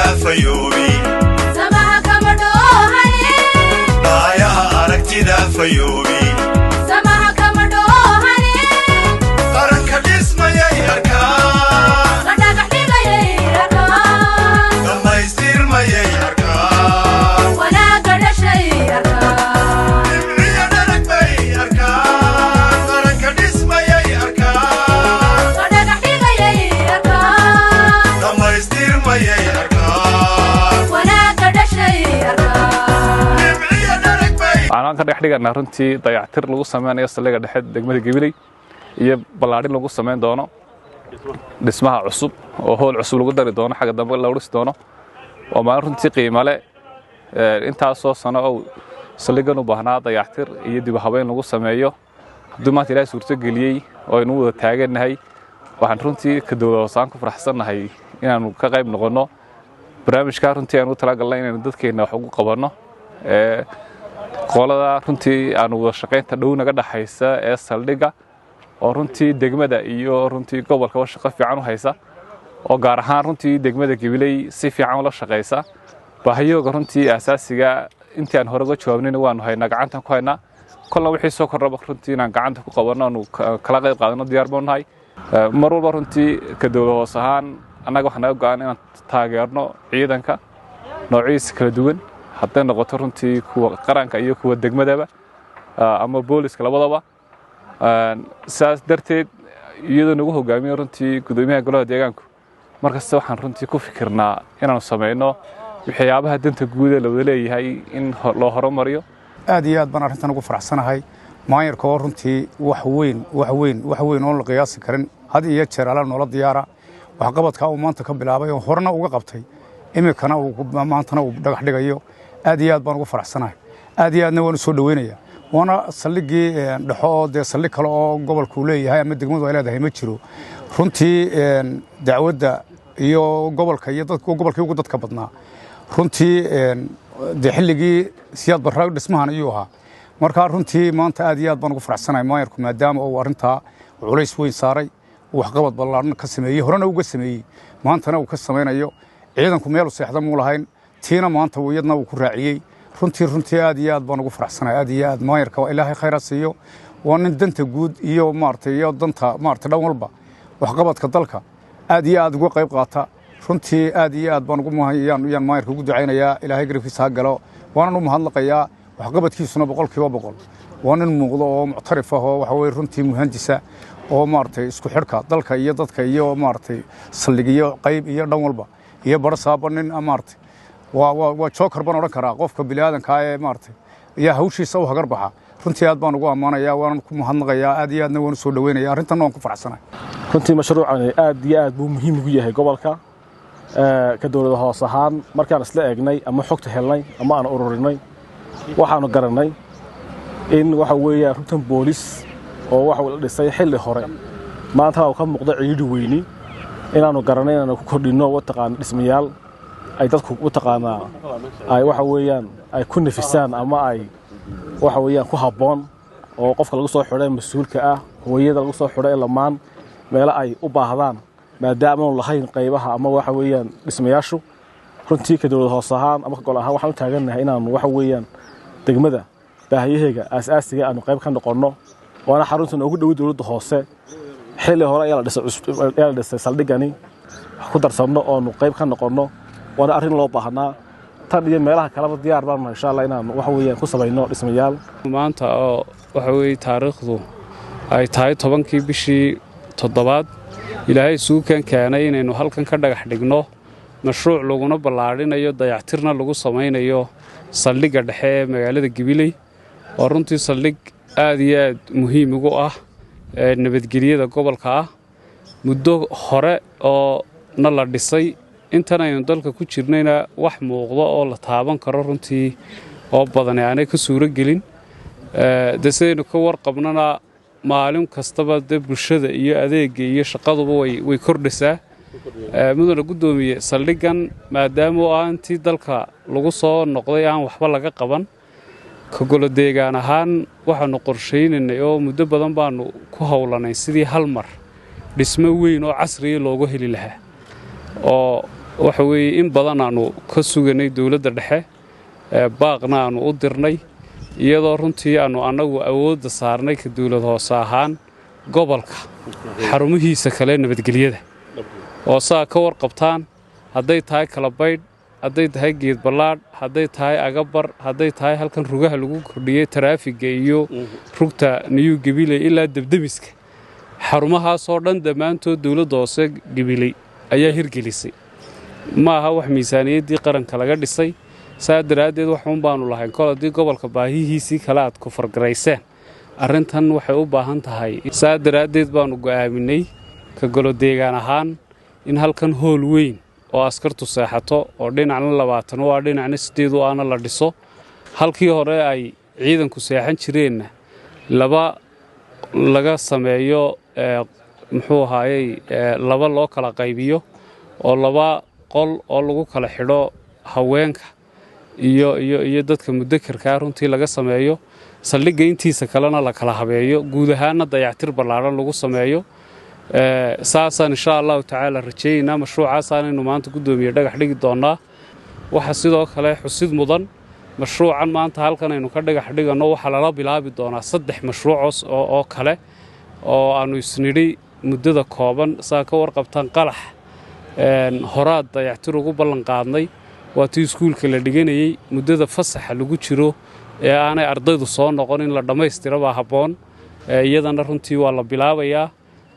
فيوبي سماها كمدوهني ضايع أركتدا فيوبي سماها كمدوهني قرنك الاسم يا أركان غدا قحيقة يا أركان لما يصير ما يا أركان ولا قد شيء أركان نبني أنا بي أركان قرنك الاسم يا أركان غدا قحيقة يا أركان لما يصير ما يا أركان ولا قد شيء أركان نبني أنا بي waxaan ka dhigana runtii dayactir lagu sameeyo saldhigga dhexe degmada Gabiley iyo balaadhin lagu sameyn doono dhismaha cusub oo hool cusub lagu dari doono xagga dambe la urus doono oo ma runtii qiimo leh intaas soo sano oo saldhiggan u baahnaa dayactir iyo dib u habeyn lagu sameeyo dumaad Ilaahay suurto geliyay oo inuu wada taaganahay waxaan runtii ka dowladda ku faraxsanahay inaanu ka qayb noqono barnaamijka runtii aanu talagalnay inaan dadkeena wax ugu qabanno qolada runtii aanu wada shaqeynta dhow naga dhaxaysa ee saldhigga oo runtii degmada iyo runtii gobolka oo shaqo fiican u haysa oo gaar ahaan runtii degmada Gabiley si fiican ula shaqeysa baahiyooga runtii asaasiga intii aan hore uga jawaabnayna waanu haynaa gacantan ku haynaa kolna wixii soo kordhaba runtii inaan gacanta ku qabanno aanu kala qayb qaadano diyaar baan nahay mar walba runtii ka dowlad hoos ahaan annaga waxaan naga go'an inaan taageerno ciidanka noocyadiisa kala duwan hadday noqoto runtii kuwa qaranka iyo kuwa degmadaba ama booliska labadaba saas darteed iyadoo nagu hogaamiyo runtii gudoomiyaha golaha deegaanku markasta waxaan runtii ku fikirnaa inaanu sameeyno waxyaabaha danta guud ee la wada leeyahay in loo horumariyo aad iyo aad baan arrintan ugu faraxsanahay maayarka oo runtii wax weyn oo la qiyaasi karin had iyo jeer ala noola diyaara waxqabadka uu maanta ka bilaabay oo horna uga qabtay imikana uu maantana uu dhagax dhigayo aad iyo aad baan ugu faraxsanahay aad iyo aadna waan soo dhaweynaya waana saldhiggii dhaxo de saldhig kale oo gobolku leeyahay ama degmadu ay leedahay ma jiro runtii dacwadda iyo gobolka iyo dadka gobolkii ugu dadka badnaa runtii de xilligii siyaad barraag dhismahan ayuu ahaa marka runtii maanta aad iyo aad baan ugu faraxsanahay maayarku maadaama uu arrintaa culays weyn saaray waxqabad ballaaran ka sameeyey horena uga sameeyey maantana uu ka samaynayo ciidanku meel u seexda muu lahayn tiina maanta iyadna uu ku raaciyey runtii aad iyo aad baan ugu faraxsanahay aad iyo aad maayarka waa ilaahay khayr siiyo waa nin danta guud iyo maartay iyo danta maartay dhan walba waxqabadka dalka aad iyo aad uga qayb qaata runtii aad iyo aad baan ugu mahayaan maayarka ugu ducaynayaa ilaahay garabkiisa ha galo waanan u mahadnaqayaa waxqabadkiisuna 100% waa nin muuqdo oo muctarif ah oo waxa weeye runtii muhandisa oo maartay isku xidhka dalka iyo dadka iyo maartay saldhigiyo qayb iyo dhan walba iyo barsaaba nin maartay waa joker baan oran karaa qofka bini'aadanka ee maartay iyo hawshiisa u hagar baxa runtii aad baan ugu amaanayaa waan ku mahadnaqayaa aad iyo aadna waan soo dhaweynayaa arrintan waan ku faraxsanahay runtii mashruucan aad iyo aad buu muhiim ugu yahay gobolka ka dowladda hoos ahaan markaan isla eegnay ama xogta helnay ama aan ururinay waxaanu garanay in waxa weeye runtan boolis oo waxa uu dhisay xilli hore maanta uu ka muuqdo ciidii weyni inaanu garanay inaanu ku kordhino wataqaan dhismayaal ay dadku u taqaanaa ay waxa weeyaan ay ku nafisaan ama ay waxa weeyaan ku haboon oo qofka lagu soo xiray mas'uulka ah hooyada lagu soo xiray lamaan meel ay u baahdaan maadaama uu lahayn qaybaha ama waxa weeyaan dhismayaashu runtii ka dowladda hoos ahaan ama gol ahaan waxaan u taaganahay inaanu waxa weeyaan degmada baahiyaheega asaasiga aanu qayb ka noqono waana xaruntan ugu dhow dowladda hoose xilli hore ayaa la dhisay saldhiggani ku darsanno oo qayb ka noqono waana arrin loo baahnaa tan iyo meelaha kaleba diyaar baan insha Allah inaan wax weeyaan ku sameeyno dhismayaal maanta oo waxa weey taariikhdu ay tahay 10kii bishii 7aad ilaahay suukan keenay inaynu halkan ka dhagax dhigno mashruuc laguna ballaarinayo dayactirna lagu sameynayo saldhigga dhexe ee magaalada Gabiley oo runtii saldhig aad iyo aad muhiim ugu ah nabadgelyada gobolka ah muddo hore oo la dhisay intan aynu dalka ku jirnayna wax muuqdo oo la taaban karo runtii oo badan aanay ka suuro gelin dadaynu ka warqabnana maalin kastaba bulshada iyo adeegga iyo shaqaduba way kordhisaa mudana gudoomiye saldhiggan maadaama oo aantii dalka lagu soo noqday aan waxba laga qaban ka golo deegaan ahaan waxaanu qorsheynaynay oo muddo badan baanu ku hawlanay sidii hal mar dhismo weyn oo casri ah loogu heli lahaa oo waxa weeye in badan aanu ka suganay dawladda dhexe baaqna aanu u dirnay iyadoo runtii aanu annagu awoodda saarnay ka dawlad hoose ahaan gobolka xarumihiisa kale nabadgelyada oo saa ka warqabtaan hadday tahay Kalabaydh hadday tahay Geed Ballaadh hadday tahay Agabar hadday tahay halkan rugaha lagu kordhiyay taraafiga iyo rugta New Gabiley ilaa Dabdamiska xarumahaas oo dhan dhammaantood dawladda hoose Gabiley ayaa hirgelisay maaha wax miisaaniyaddii qaranka laga dhisay saa daraaddeed waxuun baanu lahayn kol haddii gobolka baahihiisii kale aad ku fargarayseen arrintan waxay u baahan tahay saa daraaddeed baanu go'aaminay ka golo deegaan ahaan in halkan hool weyn oo askartu seexato oo dhinacna 20 waa dhinacna 8 aana la dhiso halkii hore ay ciidanku seexan jireenna laba laga sameeyo muxuu ahaayay laba loo kala qaybiyo oo laba qol oo lagu kala xidho haweenka iyo dadka mudakarka runtii laga sameeyo saldhigga intiisa kalena la kala habeeyo guud ahaanna dayactir ballaaran lagu sameeyo saasaan insha Allah tacaala rajeynaa mashruucaasaan inuu maanta gudoomiye dhagax dhigi doonaa waxa sidoo kale xusid mudan mashruucan maanta halkan aynu ka dhagax dhigano waxa lala bilaabi doonaa 3 mashruuc oo kale oo aanu isnidhi muddada kooban saa ka warqabtaan qalax horaad dayactir ugu ballan qaadnay waa tii iskuulka la dhiganayay muddada fasaxa lagu jiro ee aanay ardaydu soo noqon in la dhammaystiro baa habboon iyadana runtii waa la bilaabayaa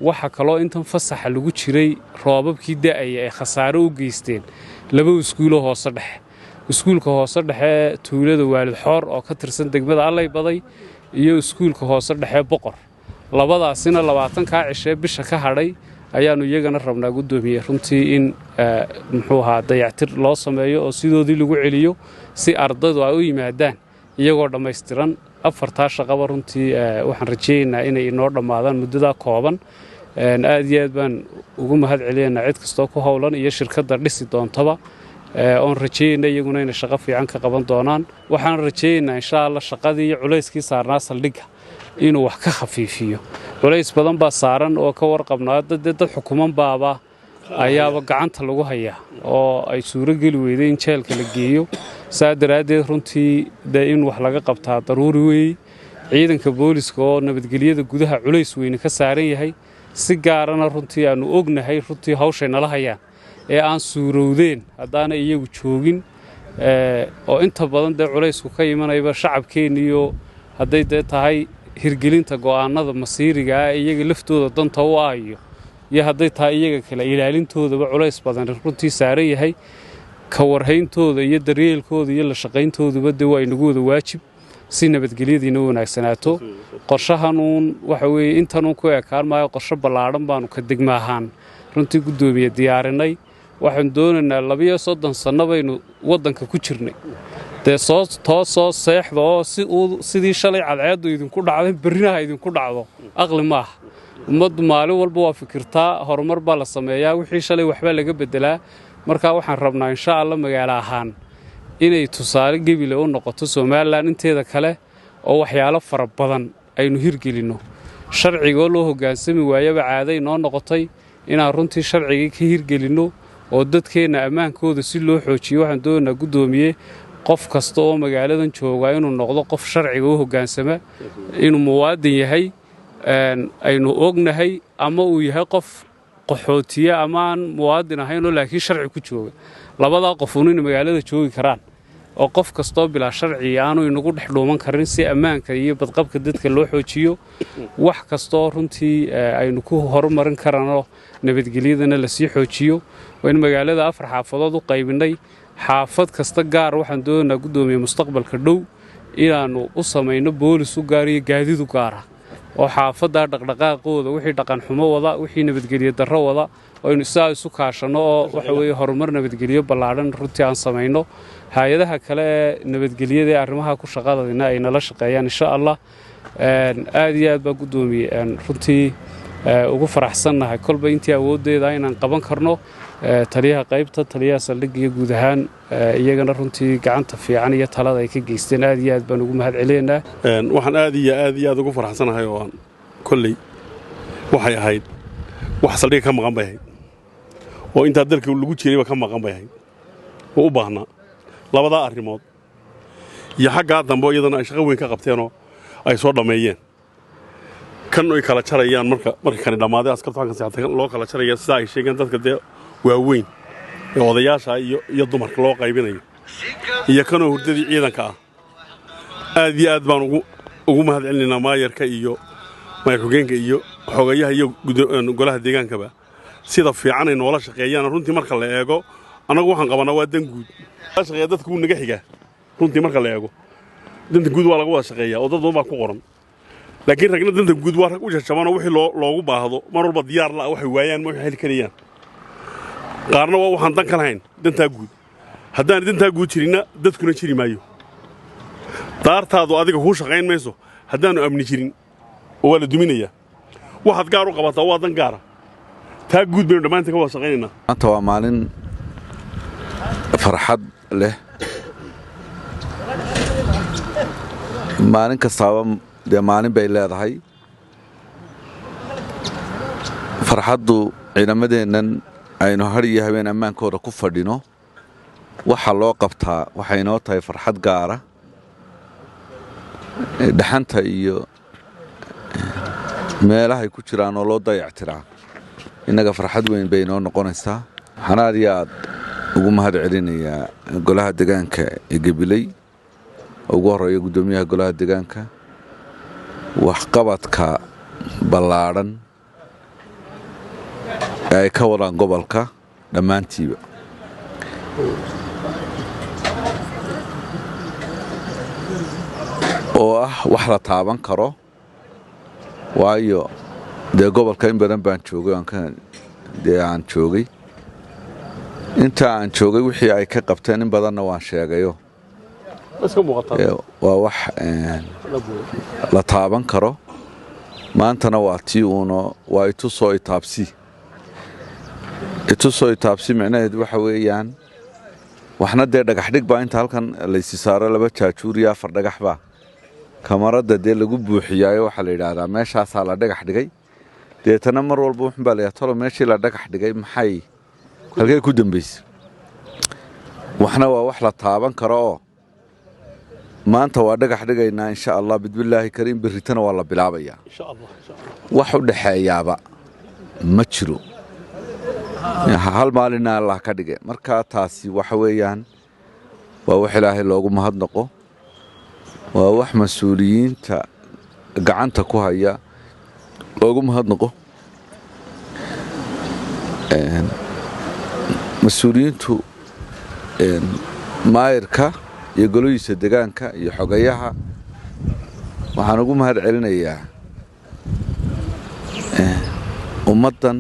waxa kaloo intan fasaxa lagu jiray roobabkii da'aya ee khasaare u geysteen laba iskuulo hoose dhexe iskuulka hoose dhexe tuulada Waalid Xoor oo ka tirsan degmada Allay Baday iyo iskuulka hoose dhexe Boqor labadaasina 20 ka cishe bisha ka hadhay ayaanu iyagana rabnaa gudoomiye runtii in muxuu ahaa dayactir loo sameeyo oo sidoodii lagu celiyo si ardaydu ay u yimaadaan iyagoo dhammaystiran afartaa shaqaba runtii waxaan rajeynayaa inay inoo dhammaadaan muddada kooban aad iyo aad baan ugu mahad celinaynaa cid kastoo ku howlan iyo shirkadda dhisi doontaba oon rajeynaa iyaguna inay shaqo fiican ka qaban doonaan waxaan rajeynayaa insha Allah shaqadii iyo culayskii saarnaa saldhigga inuu wax ka khafiifiyo culays badan baa saaran oo ka warqabnaa dad xukuuman baaba ayaaba gacanta lagu hayaa oo ay suuro gali weydeen in jeelka la geeyo saa daraaddeed runtii in wax laga qabtaa daruuri weey ciidanka booliska oo nabadgelyada gudaha culays weyn ka saaran yahay si gaarana runtii aanu ognahay runtii hawshay nala hayaan ee aan suurowdeen haddaana iyagu joogin oo inta badan culaysku ka imanayba shacabkeen iyo hadday tahay hirgelinta go'aanada masiiriga ah iyaga laftooda danta u aayo iyo hadday tahay iyaga kala ilaalintoodaba culays badan runtii saaran yahay ka warhayntooda iyo daryeelkooda iyo la shaqayntooduba waa inagu wada waajib si nabadgelyadiina wanaagsanaato qorshahanuun waxa weeye intan ku ekaan maayo qorshe ballaaran baanu ka degma ahaan runtii gudoomiye diyaarinay waxaan doonaynaa 32 sano baynu wadanka ku jirnay toosoo seexda oo sidii shalay cadceedu idinku dhacday berrinaha idinku dhacdo aqli maaha ummaddu maalin walba waa fikirtaa horumar baa la sameeyaa wixii shalay waxba laga bedelaa markaa waxaan rabnaa insha Allah magaalo ahaan inay tusaale Gabiley u noqoto Soomaaliland inteeda kale oo waxyaalo fara badan aynu hirgelino sharciga loo hogaansami waayaba caaday noo noqotay inaan runtii sharciga ka hirgelino oo dadkeena ammaankooda si loo xoojiyo waxaan doonaynaa gudoomiye qof kasta oo magaaladan jooga inuu noqdo qof sharciga u hogaansama inuu muwaadin yahay aynu ognahay ama uu yahay qof qaxootiye ama aan muwaadin ahayn oo laakiin sharci ku jooga labada qof inay magaalada joogi karaan oo qof kastoo bilaa sharci aanu inagu dhex dhuuman karin si ammaanka iyo badqabka dadka loo xoojiyo wax kastoo runtii aynu ku horumarin karano nabadgelyadana la sii xoojiyo waa in magaalada 4 xaafadood u qaybinay xaafad kasta gaar waxaan doonaynaa gudoomiye mustaqbalka dhow inaanu u sameeyno boolis u gaar iyo gaadiid u gaar oo xaafadda dhaqdhaqaaqooda wixii dhaqan xumo wada wixii nabadgelyo darro wada oo inuu saa isu kaashano oo waxa weeye horumar nabadgelyo ballaaran runtii aan sameeyno hay'adaha kale nabadgelyada ee arrimaha ku shaqadayna ay nala shaqeeyaan insha Allah aad iyo aad baa gudoomiye runtii ugu faraxsanahay kolba intii awoodeeda inaan qaban karno taliyaha qaybta taliyaha saldhigga guud ahaan iyagana runtii gacanta fiican iyo talada ay ka geysteen aad iyo aad baan ugu mahad celinaynaa waxaan aad iyo aad ugu faraxsanahay oo aan kulli waxay ahayd wax saldhigga ka maqan bay ahayd oo intaa dalka lagu jirayba ka maqan bay ahayd oo u baahnaa labadaa arrimood iyo xaggaa dambe iyadana ay shaqo weyn ka qabteenoo ay soo dhammeeyeen kan ay kala jarayaan marka kani dhammaaday askartu halkan seexatay loo kala jaraya sidaa ay sheegeen dadka dee waaweyn ee odayaasha iyo dumarka loo qaybinayo iyo kanoo hurdadii ciidanka ah aad iyo aad baan ugu mahadcelinaynaa maayarka iyo maayar xogeenka iyo xogayaha iyo golaha deegaankaba sida fiican ay noola shaqeeyaan runtii marka la eego annagu waxaan qabanaa waa dan guud shaqeeya dadku wuu naga xigaa runtii marka la eego danta guud waa laga wada shaqeeyaa oo dad badan baa ku qoran laakiin ragna danta guud waa rag u jajabanoo wixii loogu baahdo mar walba diyaar la waxay waayaan ma waxay heli karayaan qaarna waa waxaan dan ka lahayn dantaa guud haddaan dantaa guud jirinna dadkuna jiri maayo daartaadu adiga kuu shaqayn mayso haddaannu amni jirin oo waa la duminayaa waxaad gaar u qabataa waa dan gaara taa guud baynu dhammaantii ka wada shaqaynaynaa maanta waa maalin farxad leh maalin kastaaba dee maalin bay leedahay farxaddu ciidamadeennan aynu har iyo habeen ammaankooda ku fadhino waxa loo qabtaa waxay inoo tahay farxad gaara dhaxanta iyo meelahay ku jiraan oo loo dayactiraa innaga farxad weyn bay inoo noqonaysaa waxaan aad iyo aad ugu mahad celinayaa golaha deegaanka ee Gabiley ugu horeeya guddoomiyaha golaha deegaanka waxqabadka ballaadhan ee ay ka wadaan gobolka dhammaantiiba oo ah wax la taaban karo waayo dee gobolka in badan baan joogay aan joogay inta aan joogay wixii ay ka qabteen in badanna waan sheegayo waa wax la taaban karo maantana waa tii waa itusoo itaabsi micnaheedu waxa weeyaan waxna dee dhagaxdhig baa inta halkan laysi saaro 2 jaajuur iyo 4 dhagax baa kamarada dee lagu buuxiyaayo waxa la yiraahdaa meeshaasaa la dhagax dhigay deetana mar walba wuxuu baa leeyahay tolo meeshii la dhagax dhigay maxay halkay ku dambeysay waxna waa wax la taaban karo oo maanta waa dhagax dhigaynaa insha Allah bidbillaahi kariim biritana waa la bilaabayaa insha Allah wax u dhaxeeyaaba ma jiro hal maalina Allah ka dhigay marka taasi waxa weeyaan waa wax Ilaahay loogu mahadnaqo waa wax mas'uuliyiinta gacanta ku haya loogu mahadnaqo mas'uuliyiintu maayirka iyo golihiisa deegaanka iyo xogayaha waxaan ugu mahad celinayaa ummadan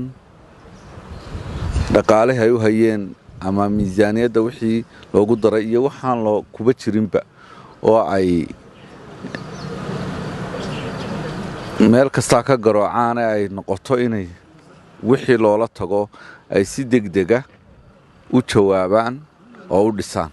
dhaqaalaha ay u hayeen ama miisaaniyada wixii loogu daray iyo waxaan loo kuba jirinba oo ay meel kasta ka garoocaan ay noqoto inay wixii loola tago ay si degdeg ah u jawaabaan oo u dhisaan